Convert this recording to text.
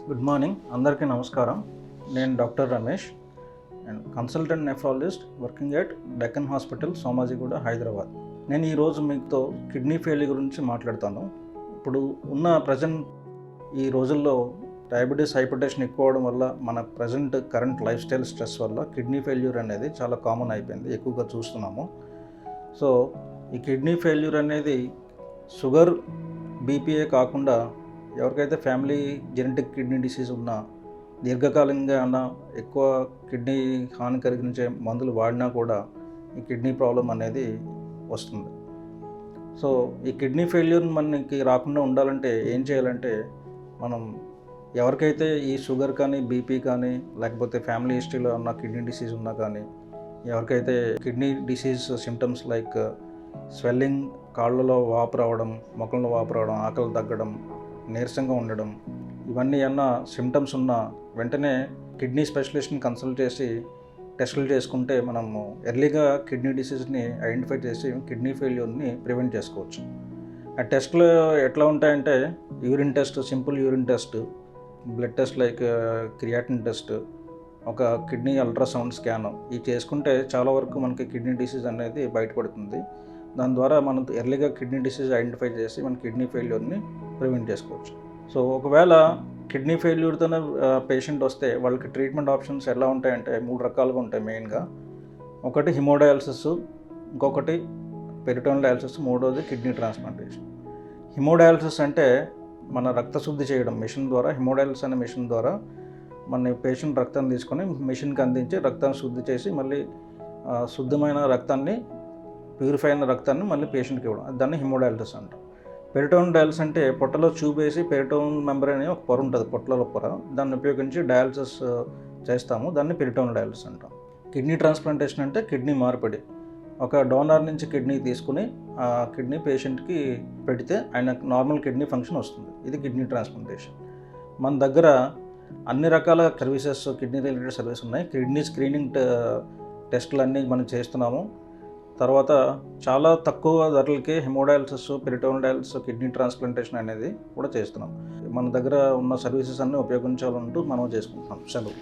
Good morning, అందరికీ నమస్కారం. నేను doctor Ramesh and consultant nephrologist working at Deccan hospital, Somajiguda, Hyderabad. నేను ఈరోజు మీతో కిడ్నీ ఫెయిల్యూర్ గురించి మాట్లాడతాను. ఇప్పుడు ఉన్న ప్రజెంట్ ఈ రోజుల్లో డయాబెటీస్, హైపర్టెన్షన్ ఎక్కువ అవడం వల్ల మన కరెంట్ లైఫ్ స్టైల్ స్ట్రెస్ వల్ల కిడ్నీ ఫెయిల్యూర్ అనేది చాలా కామన్ అయిపోయింది, ఎక్కువగా చూస్తున్నాము. సో ఈ కిడ్నీ ఫెయిల్యూర్ అనేది షుగర్, బీపీఏ కాకుండా ఎవరికైతే ఫ్యామిలీ జెనెటిక్ కిడ్నీ డిసీజ్ ఉన్నా, దీర్ఘకాలికంగా అన్నా ఎక్కువ కిడ్నీ హాని కలిగించే మందులు వాడినా కూడా ఈ కిడ్నీ ప్రాబ్లం అనేది వస్తుంది. సో ఈ కిడ్నీ ఫెయిల్యూర్ మనకి రాకుండా ఉండాలంటే ఏం చేయాలంటే, మనం ఎవరికైతే ఈ షుగర్ కానీ, బీపీ కానీ, లేకపోతే ఫ్యామిలీ హిస్టరీలో ఉన్న కిడ్నీ డిసీజ్ ఉన్నా కానీ, ఎవరికైతే kidney disease symptoms like swelling, కాళ్ళలో వాపు రావడం, ముఖంలో వాపు రావడం, ఆకలి తగ్గడం, నీరసంగా ఉండడం, ఇవన్నీ అన్న సిమ్టమ్స్ ఉన్న వెంటనే కిడ్నీ స్పెషలిస్ట్ని కన్సల్ట్ చేసి టెస్టులు చేసుకుంటే మనము ఎర్లీగా కిడ్నీ డిసీజ్ని ఐడెంటిఫై చేసి కిడ్నీ ఫెయిల్యూర్ని ప్రివెంట్ చేసుకోవచ్చు. ఆ టెస్ట్లు ఎట్లా ఉంటాయంటే, urine test, simple urine test, blood test like creatine test, ఒక కిడ్నీ అల్ట్రాసౌండ్ స్కాన్, ఇవి చేసుకుంటే చాలా వరకు మనకి కిడ్నీ డిసీజ్ అనేది బయటపడుతుంది. దాని ద్వారా మనం ఎర్లీగా కిడ్నీ డిసీజ్ ఐడెంటిఫై చేసి మన కిడ్నీ ఫెయిల్యూర్ని ప్రివెంట్ చేసుకోవచ్చు. సో ఒకవేళ కిడ్నీ ఫెయిల్యూర్తోనే పేషెంట్ వస్తే వాళ్ళకి ట్రీట్మెంట్ ఆప్షన్స్ ఎలా ఉంటాయంటే 3 రకాలుగా ఉంటాయి మెయిన్గా. ఒకటి హిమోడయాలసిస్, ఇంకొకటి పెరిటోనల్ డయాలసిస్, మూడోది కిడ్నీ ట్రాన్స్ప్లాంటేషన్. హిమోడయాలసిస్ అంటే మన రక్త శుద్ధి చేయడం మిషన్ ద్వారా, హిమోడయాలసిస్ అనే మిషన్ ద్వారా మన పేషెంట్ రక్తం తీసుకొని మిషన్కి అందించి రక్తాన్ని శుద్ధి చేసి మళ్ళీ శుద్ధమైన రక్తాన్ని, ప్యూరిఫై అయిన రక్తాన్ని మళ్ళీ పేషెంట్కి ఇవ్వడం, దాన్ని హిమోడయాలసిస్ అంటాం. పెరిటోనల్ డయాలసిస్ అంటే పొట్టలో ట్యూబ్ వేసి పెరిటోనల్ మెంబ్రేన్ అనే ఒక పొర ఉంటుంది, పొట్టలో పొర, దాన్ని ఉపయోగించి డయాలసిస్ చేస్తాము, దాన్ని పెరిటోనల్ డయాలసిస్ అంటాం. కిడ్నీ ట్రాన్స్ప్లాంటేషన్ అంటే కిడ్నీ మార్పిడి. ఒక డోనర్ నుంచి కిడ్నీ తీసుకుని ఆ కిడ్నీ పేషెంట్కి పెడితే ఆయన నార్మల్ కిడ్నీ ఫంక్షన్ వస్తుంది. ఇది కిడ్నీ ట్రాన్స్ప్లాంటేషన్. మన దగ్గర అన్ని రకాల సర్వీసెస్, కిడ్నీ రిలేటెడ్ సర్వీస్ ఉన్నాయి. కిడ్నీ స్క్రీనింగ్ టెస్టులు అన్నీ మనం చేస్తున్నాము. తర్వాత చాలా తక్కువ ధరలకి haemodialysis, peritoneal dialysis, kidney transplantation అనేది కూడా చేస్తున్నాం. మన దగ్గర ఉన్న సర్వీసెస్ అన్నీ ఉపయోగించాలంటూ మనం చేసుకుంటున్నాం. సెలవు.